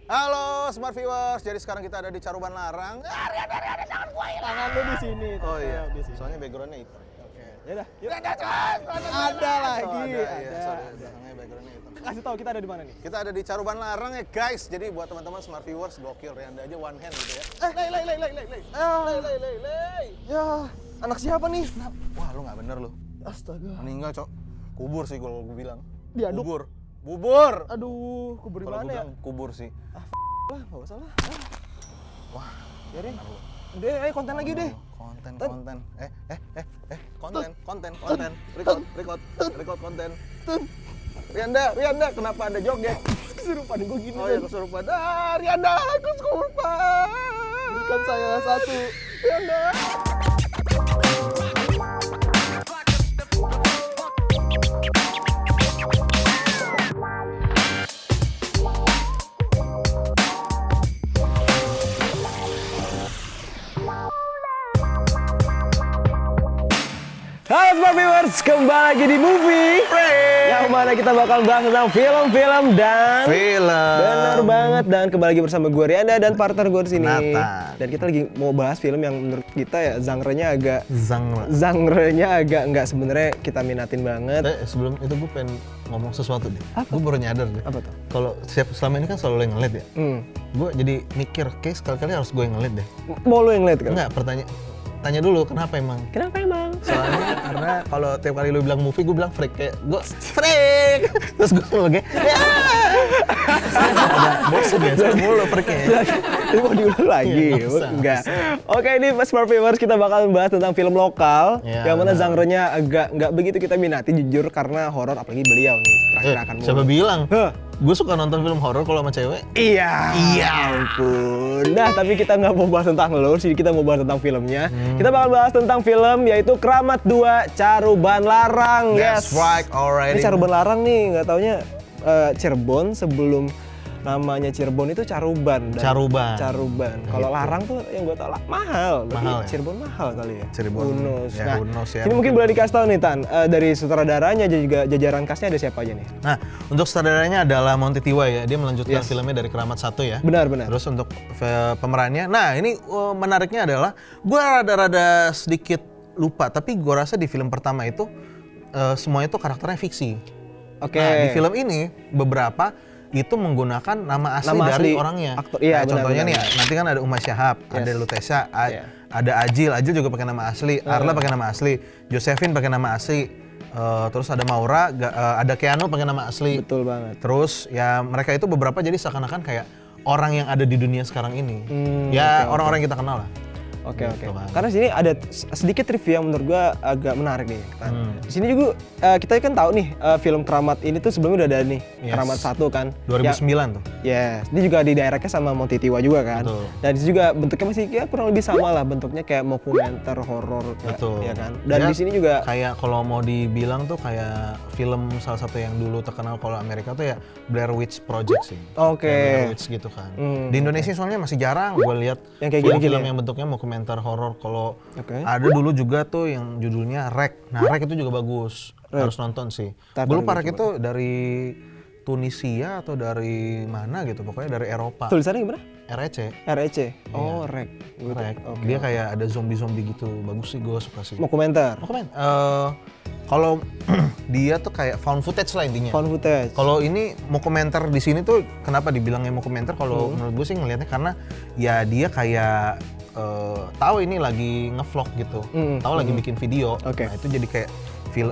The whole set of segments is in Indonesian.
Halo Smart Viewers, jadi sekarang kita ada di Caruban Larang. Rian, jangan gua hilang. Tangan lu di sini. Oh iya, di sini. soalnya backgroundnya hitam. Oke. Ya udah. Yuk. Ada lagi. Iya, Ada. sorry, belakangnya backgroundnya hitam. Kasih tahu kita ada di mana nih? Kita ada di Caruban Larang ya guys. Jadi buat teman-teman Smart Viewers, gokil Rianda aja one hand gitu ya. Lei. Ya, anak siapa nih? Wah, lu nggak bener lu. Astaga. Meninggal, Cok. Kubur sih kalau gue bilang. Diaduk. Bubur. Aduh, kubur di Kalau gue mana ya? bilang kubur sih. Lah, enggak usah lah. Wah, Ya deh. bener lu. Deh, ayo konten lagi deh. Konten. Record konten. Rianda, kenapa ada joget? Kesurupan gue gini. Oh ya kesurupan. Rianda, aku kesurupan. Berikan saya satu. Rianda. Halo Smart Viewers, kembali lagi di Movie yang mana kita bakal bahas tentang film-film dan bener banget, dan kembali lagi bersama gue Rianda dan partner gue di sini. Nathan. Dan kita lagi mau bahas film yang menurut kita ya genre-nya agak nggak sebenarnya kita minatin banget. Sebelum itu gue pengen ngomong sesuatu deh. Apa? Gue baru nyadar deh. Apa tuh? Kalau selama ini kan selalu lo yang ngelit ya. Gue jadi mikir, kayak sekali-kali harus gue yang ngelit deh. Mau lu yang lihat kan? Enggak, tanya dulu kenapa emang? Kenapa emang? Soalnya karena kalau tiap kali lu bilang movie, gue bilang freak, kayak gue freak. Terus gue lagi ada bosan ya, sama mulu freaknya. Ini mau diulang lagi? Iya, nggak usah. Enggak. Oke, ini Smart Viewers kita bakal bahas tentang film lokal Ya, yang mana benar. genre-nya agak nggak begitu kita minati jujur, karena horor, apalagi beliau nih terakhir akan Siapa bilang? Hah? Gue suka nonton film horor kalau sama cewek. Iya. Iya. Ampun. Nah, tapi kita nggak mau bahas tentang lo, sih kita mau bahas tentang filmnya. Kita bakal bahas tentang film yaitu Kramat 2 Caruban Larang. That's right, already. Ini Caruban Larang nih, nggak taunya Cirebon sebelum namanya Cirebon itu Caruban. Caruban. Kalau Larang tuh yang gue tau mahal. Berarti Mahal ya? Cirebon mahal kali ya. Cirebon. Hunus. Ya, Nah, Hunus ya, ini mungkin mungkin. boleh dikasih tahu nih Tan, dari sutradaranya juga jajaran castnya ada siapa aja nih? Nah, untuk sutradaranya adalah Monty Tiwa ya. Dia melanjutkan Yes. filmnya dari Keramat 1 ya. Benar. Terus untuk pemerannya, nah ini menariknya adalah gue rada-rada sedikit lupa, tapi gue rasa di film pertama itu semuanya itu karakternya fiksi. Oke. Nah, di film ini beberapa itu menggunakan nama asli dari orangnya. Aktor, iya, Kayak benar, contohnya benar, nih, nanti kan ada Umay Syahab, ada Yes. Lutesa, Iya. ada Ajil juga pakai nama asli, Arla pakai nama asli, Josephine pakai nama asli, terus ada Maura, ada Keanu pakai nama asli. Betul banget. Terus ya mereka itu beberapa jadi seakan-akan kayak orang yang ada di dunia sekarang ini. oke, Ya orang-orang yang kita kenal lah. Oke. Gitu kan. Karena sini ada sedikit review yang menurut gua agak menarik nih. Di sini juga kita kan tahu nih film Keramat ini tuh sebelumnya udah ada nih. Yes. Keramat 1 kan. 2009 tuh. Yes, ini juga di directnya sama Monty Tiwa juga kan. Betul. Dan di sini juga bentuknya masih ya kurang lebih sama lah, bentuknya kayak dokumenter horor Betul. ya kan. Dan Ya, di sini juga kayak kalau mau dibilang tuh kayak film salah satu yang dulu terkenal kalau Amerika tuh ya Blair Witch Project sih. Oke. Kayak Blair Witch gitu kan. Di Indonesia soalnya masih jarang gue lihat Yang kayak film-film gini-gini ya? yang bentuknya dokumenter horor. Kalau Oke. ada dulu juga tuh yang judulnya Rek. Nah, Rek itu juga bagus. Rek. Harus nonton sih. Ntar Gue lupa gue Rek itu dari Tunisia atau dari mana gitu, pokoknya dari Eropa. tulisannya gimana? REC. REC. Oh, Rek. Rek. Oke. Dia kayak ada zombie-zombie gitu. Bagus sih, gue suka sih. Dokumenter. Kalau dia tuh kayak found footage lah intinya. Found footage. Kalau ini dokumenter di sini tuh kenapa dibilangnya dokumenter? Kalau menurut gue sih ngelihatnya karena ya dia kayak tahu ini lagi ngevlog gitu, tahu lagi bikin video. Oke. Nah itu jadi kayak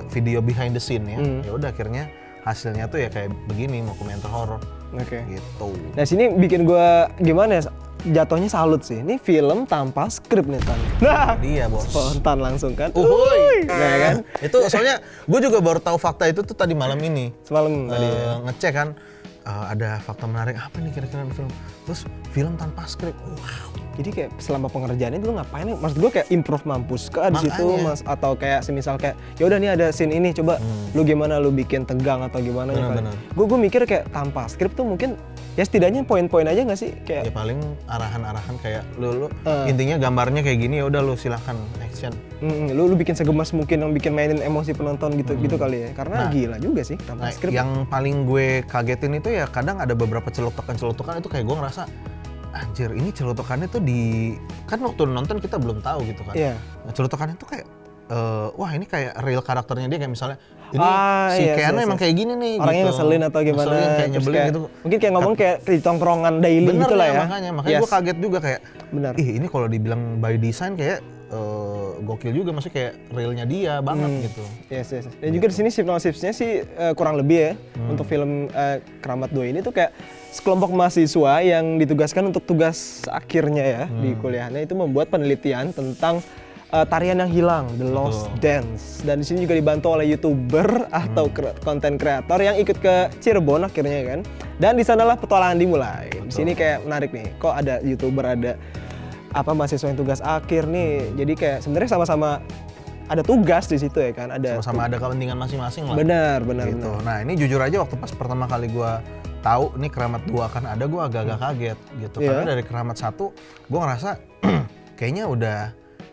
video behind the scene ya. Ya udah akhirnya hasilnya tuh ya kayak begini dokumenter horor Oke. gitu. Nah, sini bikin gua gimana ya? Jatuhnya salut sih. Ini film tanpa skrip nih, Tan. Nah, Dia bos. spontan langsung kan. Uhuy. Nah, kan? Itu soalnya gue juga baru tahu fakta itu tuh tadi malam ini. Semalam tadi ya. Ngecek kan ada fakta menarik apa nih kira-kira di film. Terus film tanpa skrip. Wow. Jadi kayak selama pengerjaannya lu ngapain ya? Maksud gue kayak improve mampus ke di situ Mas, atau kayak semisal kayak ya udah nih ada scene ini coba lu gimana lu bikin tegang atau gimana ya. Gue mikir kayak tanpa skrip tuh mungkin ya setidaknya poin-poin aja nggak sih kayak ya paling arahan-arahan kayak lu intinya gambarnya kayak gini ya udah lu silakan action. Lu bikin segemas mungkin yang bikin mainin emosi penonton gitu kali ya. Karena gila juga sih tanpa skrip. Yang paling gue kagetin itu ya kadang ada beberapa celutukan itu kayak gue ngerasa anjir ini celutukannya tuh kan waktu nonton kita belum tahu gitu kan. Nah, celutukannya tuh kayak wah ini kayak real karakternya dia kayak misalnya ini si Keanu emang kayak gini nih orangnya gitu. Ngeselin atau gimana. Ngeselin, kayak nyebelin kayak, gitu. Mungkin kayak ngomong kayak di tongkrongan daily gitu lah ya. Makanya gue kaget juga kayak ini kalau dibilang by design kayak gokil juga, maksudnya kayak realnya dia banget gitu. Yes. Dan juga di sini synopsisnya sih kurang lebih ya untuk film Keramat 2 ini tuh kayak sekelompok mahasiswa yang ditugaskan untuk tugas akhirnya ya di kuliahnya itu membuat penelitian tentang tarian yang hilang, The Lost Dance. Dan di sini juga dibantu oleh YouTuber atau konten kreator yang ikut ke Cirebon akhirnya kan. Dan di sanalah petualangan dimulai. Di sini kayak menarik nih, kok ada YouTuber, ada mahasiswa yang tugas akhir nih. Jadi kayak sebenarnya sama-sama ada tugas di situ ya kan. Sama-sama ada kepentingan masing-masing lah. Benar. Gitu. Nah ini jujur aja waktu pas pertama kali gue tahu nih Keramat 2 akan ada, gue agak-agak kaget gitu. Karena dari Keramat 1 gue ngerasa kayaknya udah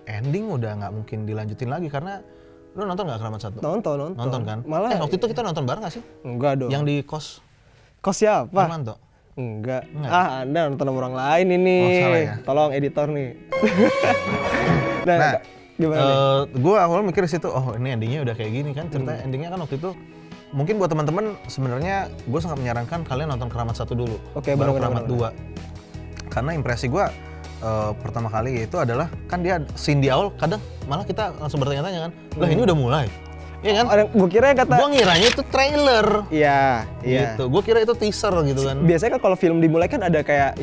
ending, udah nggak mungkin dilanjutin lagi karena lu nonton nggak Keramat 1? Nonton kan? Malah waktu itu kita nonton bareng nggak sih? Enggak dong. Yang di kos siapa? Armanto? Enggak. Anda nonton sama orang lain ini. Salah ya? Tolong editor nih. nah, gimana nih? Gue awalnya mikir di situ, ini endingnya udah kayak gini kan. Cerita endingnya kan waktu itu mungkin buat teman-teman sebenarnya gue sangat menyarankan kalian nonton Keramat 1 dulu. Baru Keramat 2. Karena impresi gue pertama kali itu adalah kan dia scene di awal kadang malah kita langsung bertanya-tanya kan, lah ini udah mulai. Iya kan? Gue kira gue ngiranya itu trailer. Iya. Gitu. Gue kira itu teaser gitu kan. Biasanya kan kalau film dimulai kan ada kayak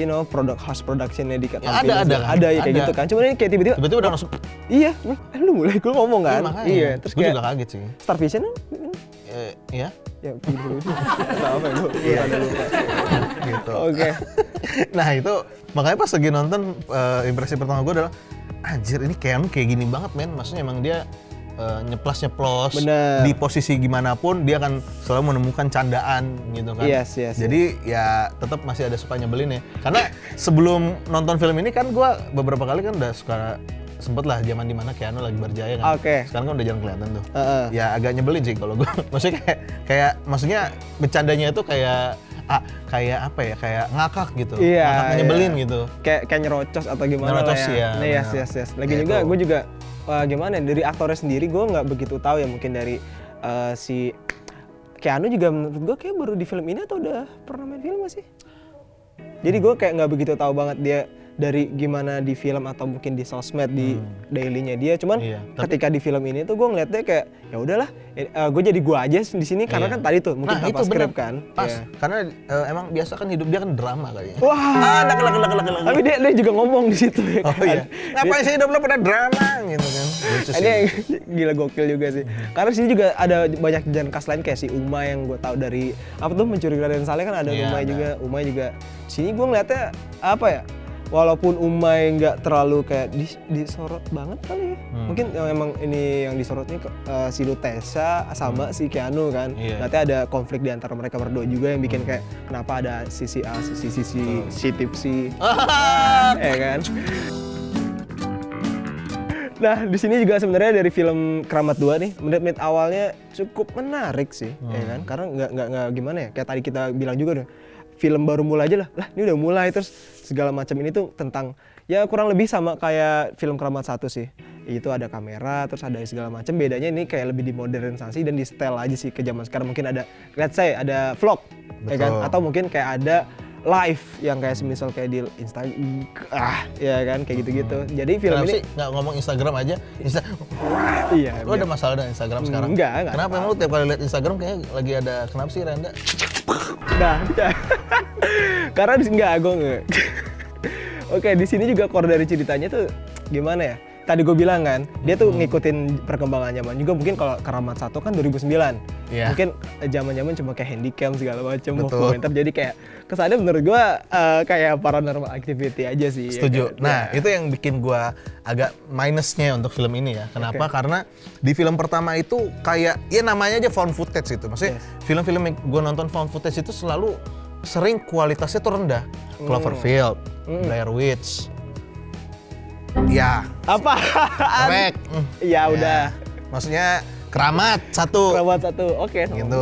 house production-nya ditampilin. Ada ya kayak gitu kan. Cuma ini kayak tiba-tiba udah langsung. Iya, lu mulai gue ngomong kan. Iya. Terus gue juga kaget sih. Star Vision? Iya. Ya, apa ya? Gue ada lupa. Gitu. Oke. Nah itu makanya pas lagi nonton impresi pertama gue adalah anjir ini kayak gini banget men. Maksudnya emang dia nyeplos di posisi gimana pun dia akan selalu menemukan candaan gitu kan. Yes. Jadi ya tetap masih ada suka nyebelin ya. Karena sebelum nonton film ini kan gue beberapa kali kan udah suka sempet lah zaman dimana Keanu lagi berjaya kan. Sekarang kan udah jarang kelihatan tuh. Ya agak nyebelin sih kalau gue. Maksudnya kayak maksudnya bercandanya itu kayak apa ya, kayak ngakak gitu. Ngakak nyebelin gitu. Kayak nyerocos atau gimana nyerocos lah ya. Yes. Lagi juga gue juga gimana ya, dari aktornya sendiri gue nggak begitu tahu ya, mungkin dari si Keanu juga menurut gue kayak baru di film ini atau udah pernah main film gak sih? Jadi gue kayak nggak begitu tahu banget dia dari gimana di film atau mungkin di sosmed di dailynya dia. Cuman ketika di film ini tuh gue ngeliatnya kayak ya udahlah, gue jadi gue aja di sini karena kan tadi tuh mungkin tanpa skrip kan. Pas. Karena emang biasa kan hidup dia kan drama kayaknya. Wah. Tapi dia juga ngomong di situ ya. Oh iya. Ngapain sih hidup lo pada drama gitu kan? Ini gila gokil juga sih. Karena sini juga ada banyak jalan khas lain kayak si Uma yang gue tahu dari apa tuh Mencuri Raden Saleh kan ada Umay juga. Sini gue ngeliatnya apa ya? Walaupun Umay nggak terlalu kayak disorot banget kali ya. Mungkin emang ini yang disorotnya si Lutesa sama si Keanu kan. Nanti ada konflik di antara mereka berdua juga yang bikin kayak kenapa ada sisi A, si tipsi. Ya kan? Nah, di sini juga sebenarnya dari film Keramat 2 nih, menit-menit awalnya cukup menarik sih, ya kan? Karena nggak gimana ya, kayak tadi kita bilang juga deh, film baru mulai aja lah ini udah mulai terus segala macam ini tuh tentang ya kurang lebih sama kayak film Keramat 1 sih. Itu ada kamera, terus ada segala macam. Bedanya ini kayak lebih dimodernisasi dan di style aja sih ke zaman sekarang. Mungkin ada, let's say ada vlog, ya kan? Atau mungkin kayak ada live yang kayak semisal kayak di Instagram, ya kan kayak gitu-gitu. Jadi film ini nggak ngomong Instagram aja, iya. Lo ada masalah dengan Instagram sekarang? Enggak. Kenapa emang lo tiap kali lihat Instagram kayaknya lagi ada kenapa sih Renda? Nah, karena gue nggak. Oke, di sini juga core dari ceritanya tuh gimana ya? tadi gue bilang kan, dia tuh ngikutin perkembangan zaman juga. Mungkin kalau Keramat 1 kan 2009. Mungkin zaman-zaman cuma kayak handycam segala macam, dokumenter. Jadi kayak kesannya menurut gue kayak paranormal activity aja sih. Setuju. Ya, nah, itu yang bikin gue agak minusnya untuk film ini ya. Kenapa? Karena di film pertama itu kayak ya namanya aja found footage itu. Maksudnya film-film yang gue nonton found footage itu selalu sering kualitasnya tuh rendah. Cloverfield, Blair Witch. Ya. Apa? Correct. Ya udah. Maksudnya Keramat 1. Oke. Gitu.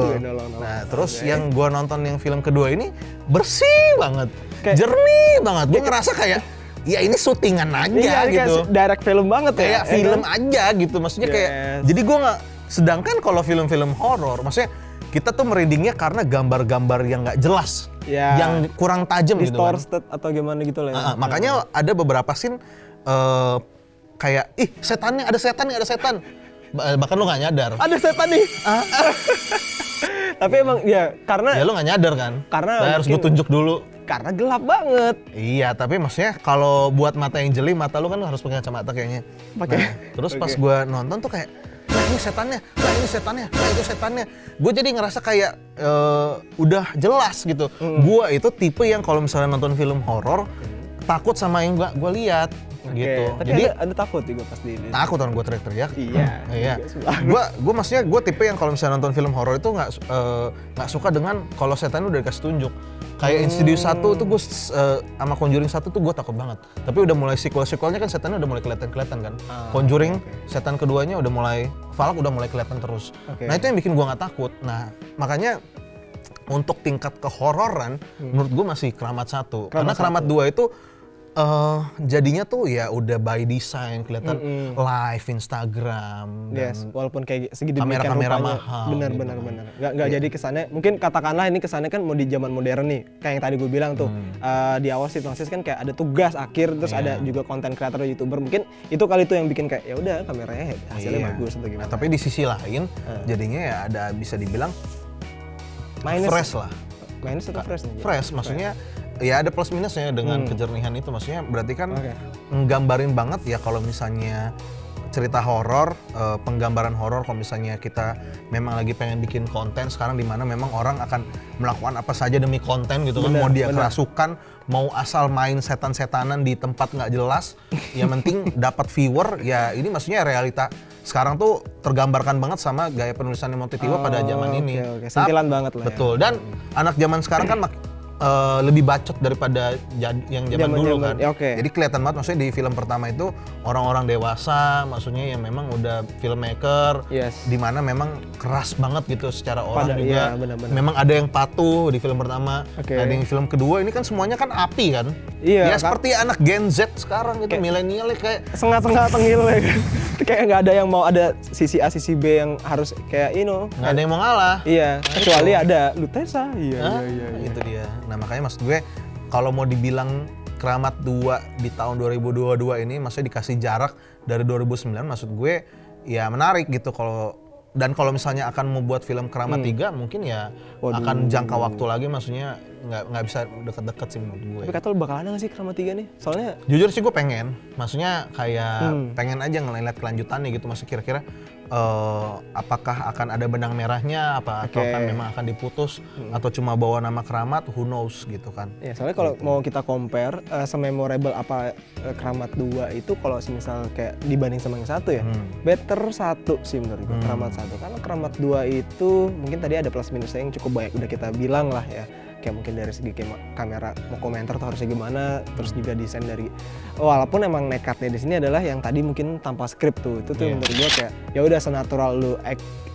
Nah, terus yang gua nonton yang film kedua ini bersih banget. Jernih banget. Gua ngerasa kayak ya ini syutingan aja gitu. Kayak direct film banget ya. Kayak film aja gitu. Maksudnya kayak jadi gua nggak, sedangkan kalau film-film horor maksudnya kita tuh merindingnya karena gambar-gambar yang nggak jelas, yang kurang tajam gitu kan. Distorted atau gimana gitu lah ya. Makanya ada beberapa scene kayak ada setan. Bahkan lu nggak nyadar. Ada setan nih. Tapi emang ya karena ya lu nggak nyadar kan. Karena harus gue tunjuk dulu. Karena gelap banget. Iya, tapi maksudnya kalau buat mata yang jeli, mata lu kan harus pakai kacamata kayaknya. Terus pas gue nonton tuh kayak ini setannya, itu setannya. Gue jadi ngerasa kayak udah jelas gitu. Gue itu tipe yang kalau misalnya nonton film horor takut sama yang gue lihat gitu. Tapi jadi ada takut juga pas di takut kan gue teriak-teriak. Iya. Gue maksudnya gue tipe yang kalau misalnya nonton film horor itu nggak suka dengan kalau setan udah dikasih tunjuk. Kayak Insidious 1 tuh gue sama Conjuring 1 tuh gue takut banget. Tapi udah mulai sequel-sequelnya kan setannya udah mulai kelihatan kan. Conjuring setan keduanya udah mulai Falak udah mulai kelihatan terus. Nah itu yang bikin gue nggak takut. Nah makanya untuk tingkat kehororan menurut gue masih Keramat 1. Karena Keramat 2 itu jadinya tuh ya udah by design kelihatan live Instagram dan walaupun kayak segi kamera mahal benar nggak jadi kesannya, mungkin katakanlah ini kesannya kan mau di zaman modern nih kayak yang tadi gue bilang tuh di awal sinopsis kan kayak ada tugas akhir terus ada juga konten kreator YouTuber, mungkin itu kali itu yang bikin kayak ya udah kameranya hasilnya bagus atau gimana. Nah, tapi di sisi lain jadinya ya ada bisa dibilang fresh lah. Minus atau fresh? Fresh maksudnya ya ada plus minusnya dengan kejernihan itu, maksudnya berarti kan nggambarin banget ya kalau misalnya cerita horor, penggambaran horor kalau misalnya kita memang lagi pengen bikin konten sekarang di mana memang orang akan melakukan apa saja demi konten gitu kan, mau dia kerasukan, mau asal main setan-setanan di tempat nggak jelas, yang penting dapat viewer, ya ini maksudnya realita sekarang tuh tergambarkan banget sama gaya penulisan Monty Tiwa pada zaman ini. Sentilan banget lah. Betul, dan anak zaman sekarang kan lebih bacot daripada yang zaman dulu kan. Jadi kelihatan banget maksudnya di film pertama itu orang-orang dewasa, maksudnya yang memang udah filmmaker, di mana memang keras banget gitu secara orang juga. Memang ada yang patuh di film pertama. Nah di film kedua ini kan semuanya kan api kan. Ya seperti anak Gen Z sekarang gitu, milenial kayak setengah-setengah tengil ya kan. Kayak nggak ada yang mau ada sisi A sisi B yang harus kayak nggak ada yang mau ngalah. Iya, kecuali ada Lutesa. Iya. Itu dia. Nah makanya maksud gue kalau mau dibilang Keramat 2 di tahun 2022 ini maksudnya dikasih jarak dari 2009, maksud gue ya menarik gitu. Kalau misalnya akan membuat film Keramat 3 mungkin ya akan jangka waktu lagi, maksudnya nggak bisa deket-deket sih menurut gue. Tapi kata lu bakal ada nggak sih Keramat 3 nih? Soalnya jujur sih gue pengen, maksudnya kayak pengen aja ngeliat kelanjutannya gitu, maksudnya kira-kira apakah akan ada benang merahnya, atau kan memang akan diputus atau cuma bawa nama Keramat, who knows gitu kan. Ya soalnya kalau mau kita compare sememorable apa Keramat 2 itu, kalau misal kayak dibanding sama yang satu ya, better satu sih menurut gue, Keramat 1. Karena Keramat 2 itu mungkin tadi ada plus minusnya yang cukup banyak udah kita bilang lah ya. Kayak mungkin dari segi kamera mau komentar tuh harusnya gimana, terus juga desain dari walaupun emang nekatnya di sini adalah yang tadi mungkin tanpa skrip tuh menurut gue kayak ya udah senatural lu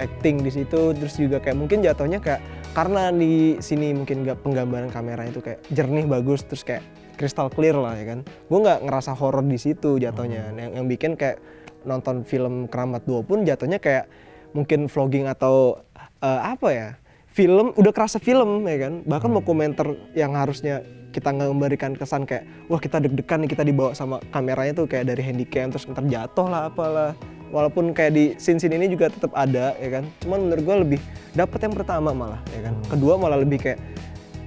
acting di situ, terus juga kayak mungkin jatuhnya kayak karena di sini mungkin penggambaran kameranya itu kayak jernih bagus, terus kayak crystal clear lah ya kan. Gue nggak ngerasa horor di situ jatuhnya. Yang bikin kayak nonton film Keramat 2 pun jatuhnya kayak mungkin vlogging atau apa ya, film udah kerasa film ya kan. Bahkan mau komentar yang harusnya kita nggak memberikan kesan kayak wah kita deg-degan nih, kita dibawa sama kameranya tuh kayak dari handycam terus ntar jatuh lah apalah. Walaupun kayak di scene ini juga tetap ada ya kan. Cuman menurut gue lebih dapet yang pertama malah ya kan. Kedua malah lebih kayak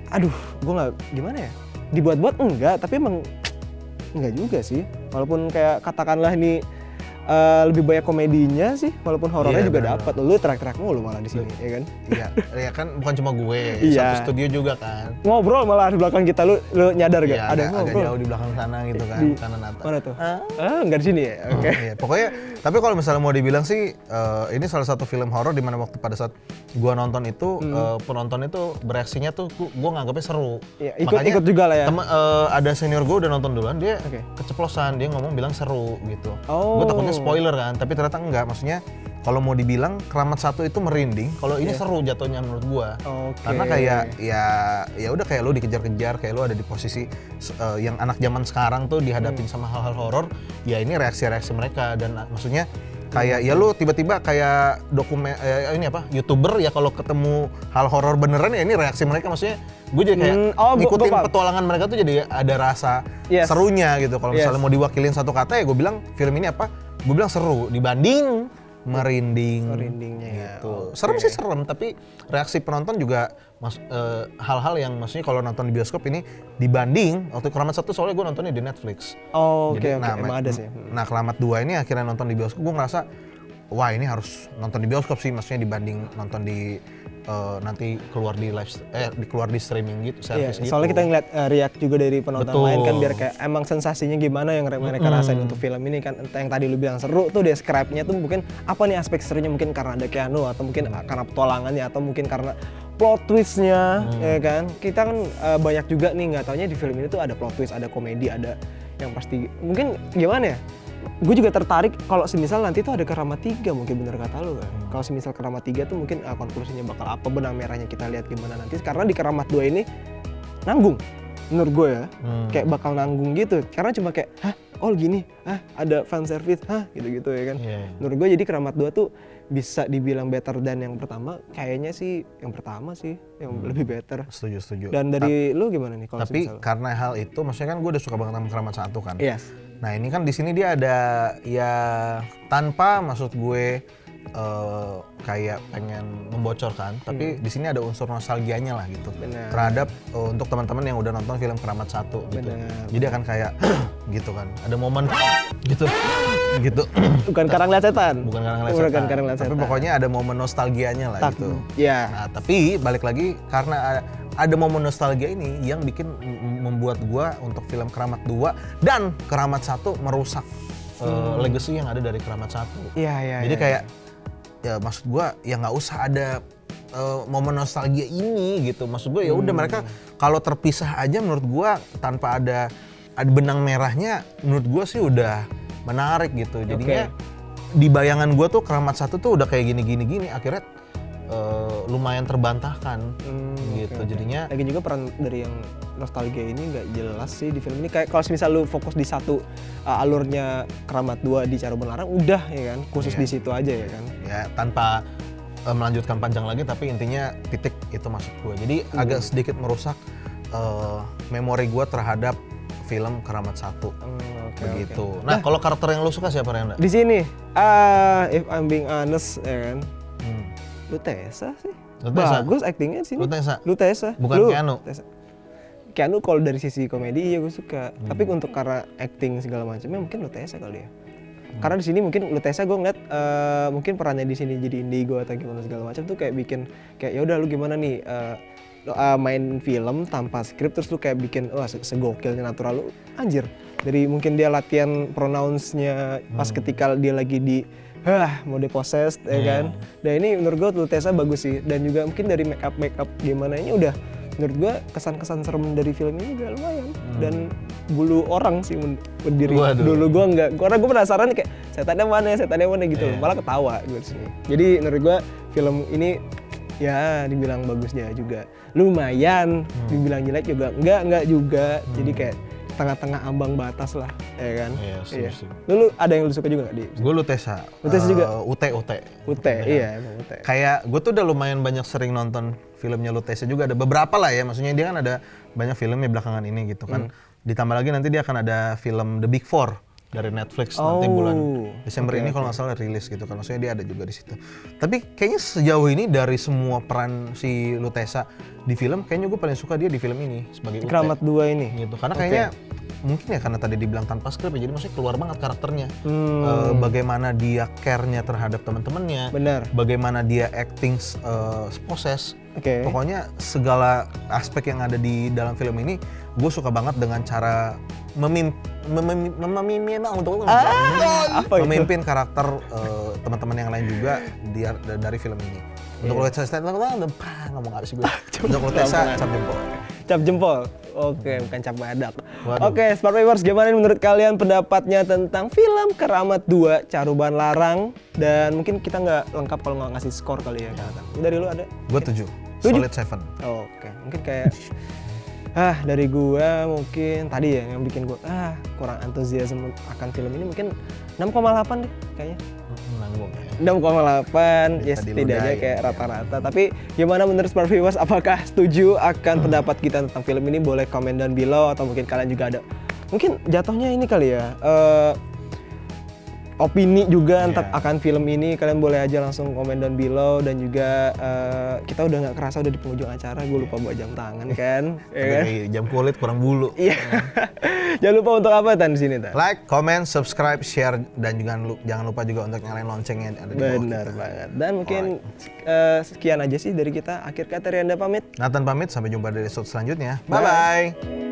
aduh gue nggak gimana ya, dibuat-buat enggak, tapi emang enggak juga sih. Walaupun kayak katakanlah ini lebih banyak komedinya sih, walaupun horornya Iya, juga benar. dapat. Lu teriak-teriak mulu malah di sini, ya kan? Iya, ya kan bukan cuma gue, Iya. satu studio juga kan. Ngobrol malah di belakang kita, lu nyadar gak? Iya, Ada agak ngobrol. jauh di belakang sana gitu kan, Di- kanan atas. Mana tuh? Nggak di sini ya? Oke. Iya, pokoknya tapi kalau misalnya mau dibilang sih ini salah satu film horor di mana waktu pada saat gua nonton itu penonton itu bereaksinya tuh gua nganggapnya seru. Iya, ikut juga lah ya. Ada senior gua udah nonton duluan, dia Oke. keceplosan, dia ngomong bilang seru gitu. Oh. Gua takutnya spoiler kan, tapi ternyata enggak. Maksudnya kalau mau dibilang Keramat 1 itu merinding, kalau ini seru jatuhnya menurut gua. Oke. Karena kayak ya udah kayak lu dikejar-kejar, kayak lu ada di posisi yang anak zaman sekarang tuh dihadapin sama hal-hal horor, ya ini reaksi-reaksi mereka dan maksudnya kayak ya lu tiba-tiba kayak ini apa YouTuber ya kalau ketemu hal horor beneran ya ini reaksi mereka maksudnya gue jadi kayak ngikutin gua petualangan mereka tuh jadi ada rasa Yes. serunya gitu. Kalau misalnya Yes. mau diwakilin satu kata ya gue bilang film ini apa? Gue bilang seru dibanding merinding. Merindingnya ya. Gitu. Oke. Serem sih serem, tapi reaksi penonton juga hal-hal yang maksudnya kalau nonton di bioskop ini dibanding waktu Keramat 1 soalnya gue nontonnya di Netflix. Oke, Jadi, emang ada sih. Nah, Keramat 2 ini akhirnya nonton di bioskop, gue ngerasa wah ini harus nonton di bioskop sih, maksudnya dibanding nonton di nanti keluar di keluar di streaming gitu, Iya, service gitu. soalnya kita ngeliat react juga dari penonton Betul. lain kan biar kayak emang sensasinya gimana yang mereka rasain untuk film ini kan. Entah yang tadi lu bilang seru tuh describe-nya tuh mungkin apa nih aspek serunya, mungkin karena ada Keanu atau mungkin karena petualangannya atau mungkin karena plot twist-nya ya kan. Kita kan banyak juga nih nggak taunya di film ini tuh ada plot twist, ada komedi, ada yang pasti mungkin gimana ya? Gue juga tertarik kalau semisal nanti tuh ada Keramat 3 mungkin bener kata lu kan. Kalau semisal Keramat 3 tuh mungkin konklusinya bakal apa, benang merahnya kita lihat gimana nanti. Karena di Keramat 2 ini nanggung menurut gue ya. Kayak bakal nanggung gitu. Karena cuma kayak, hah? Oh gini? Hah? Ada fan service? Hah? Gitu-gitu ya kan. Iya. Menurut gue jadi Keramat 2 tuh bisa dibilang better dan yang pertama. Kayaknya sih yang pertama sih yang lebih better. Setuju. Dan dari lu gimana nih kalau Tapi semisal? karena hal itu, maksudnya kan gue udah suka banget sama Keramat 1 kan. Yes. Nah ini kan di sini dia ada ya tanpa maksud gue kayak pengen membocorkan, tapi di sini ada unsur nostalgianya lah gitu. Benar. Terhadap untuk teman-teman yang udah nonton film Keramat 1 gitu. Benar. Jadi akan kayak gitu kan. Ada momen gitu. gitu. Bukan karena ngeliat setan. Bukan karena ngeliat Bukan setan. karena ngeliat Tapi setan. pokoknya ada momen nostalgianya lah gitu. Ya. Nah, tapi balik lagi karena ada momen nostalgia ini yang bikin membuat gua untuk film Keramat 2 dan Keramat 1 merusak legacy yang ada dari Keramat 1. Iya. Jadi kayak ya maksud gua ya nggak usah ada momen nostalgia ini gitu. Maksud gua ya udah mereka kalau terpisah aja menurut gua tanpa ada benang merahnya menurut gua sih udah menarik gitu. Jadinya di bayangan gua tuh Keramat 1 tuh udah kayak gini akhirnya lumayan terbantahkan gitu. Jadinya lagi juga peran dari yang nostalgia ini nggak jelas sih di film ini. Kayak kalau misal lu fokus di satu alurnya Keramat 2 di Cirebon Larang udah ya kan, khusus di situ aja ya kan. ya tanpa melanjutkan panjang lagi, tapi intinya titik itu maksud gue. Jadi agak sedikit merusak memori gue terhadap film Keramat 1 begitu. Nah kalau karakter yang lu suka siapa Renda? Di sini, if I'm being honest ya kan, Lutesa sih. Lutesa? Bagus aktingnya di sini. Lutesa. Bukan Keanu? Lutesa. Keanu kalau dari sisi komedi iya gue suka. Tapi untuk karena acting segala macamnya mungkin Lutesa kali ya. Karena di sini mungkin Lutesa gue ngeliat mungkin perannya di sini jadi indigo atau gimana segala macam tuh kayak bikin kayak ya udah lu gimana nih main film tanpa skrip terus lu kayak bikin wah segokilnya natural lu anjir. Dari mungkin dia latihan pronounce-nya pas ketika dia lagi di mau dipossessed ya kan. Dan ini menurut gue Lutesa bagus sih, dan juga mungkin dari make up gimana ini udah menurut gue kesan-kesan serem dari film ini juga lumayan. Dan bulu orang sih berdiri. Dulu gue enggak, karena gue penasaran kayak setannya mana gitu. Malah ketawa gue di sini. Jadi menurut gue film ini ya dibilang bagusnya juga lumayan, dibilang jelek juga enggak juga. Jadi kayak tengah-tengah ambang batas lah, ya kan? Iya. Lu ada yang lu suka juga nggak di? Gue Lutesa. Lutesa juga? UT, Iya emang UT. Kayak gue tuh udah lumayan banyak sering nonton filmnya Lutesa juga, ada beberapa lah ya, maksudnya dia kan ada banyak filmnya belakangan ini gitu kan. Ditambah lagi nanti dia akan ada film The Big Four dari Netflix nanti bulan Desember ini kalau nggak salah rilis gitu kan, maksudnya dia ada juga di situ. Tapi kayaknya sejauh ini dari semua peran si Lutesa di film, kayaknya gue paling suka dia di film ini sebagai UT. Keramat 2 ini? Gitu, karena kayaknya mungkin ya karena tadi dibilang tanpa skrip ya, jadi maksudnya keluar banget karakternya. Bagaimana dia care-nya terhadap teman-temannya, bagaimana dia acting proses. Pokoknya segala aspek yang ada di dalam film ini gue suka banget dengan cara memimpin karakter teman-teman yang lain juga dari film ini. Untuk Lutesa ngomong apa sih gue? Untuk Lutesa cap jempol. Oke, bukan cap badak. Oke, Smart Viewers, gimana menurut kalian pendapatnya tentang film Keramat 2 Caruban Larang? Dan mungkin kita nggak lengkap kalau nggak ngasih skor kali ya, Kak. Dari lu ada? Gue 7. Solid 7. Oke, mungkin kayak dari gua mungkin tadi ya yang bikin gua kurang antusiasme akan film ini mungkin 6,8 deh kayaknya. 6,8 ya setidaknya kayak rata-rata. Tapi gimana menurut Smart Viewers, apakah setuju akan pendapat kita tentang film ini? Boleh komen down below, atau mungkin kalian juga ada mungkin jatuhnya ini kali ya, opini juga akan film ini. Kalian boleh aja langsung komen down below. Dan juga kita udah nggak kerasa udah di penghujung acara. Gue lupa bawa jam tangan kan. Jam kulit kurang bulu. Iya. Jangan lupa untuk apa Tan di sini Tan? Like, comment, subscribe, share, dan jangan lupa juga untuk nyalain loncengnya ada di bawah. Benar banget. Dan mungkin sekian aja sih dari kita. Akhir kata Rianda pamit. Nathan pamit, sampai jumpa di episode selanjutnya. Bye bye.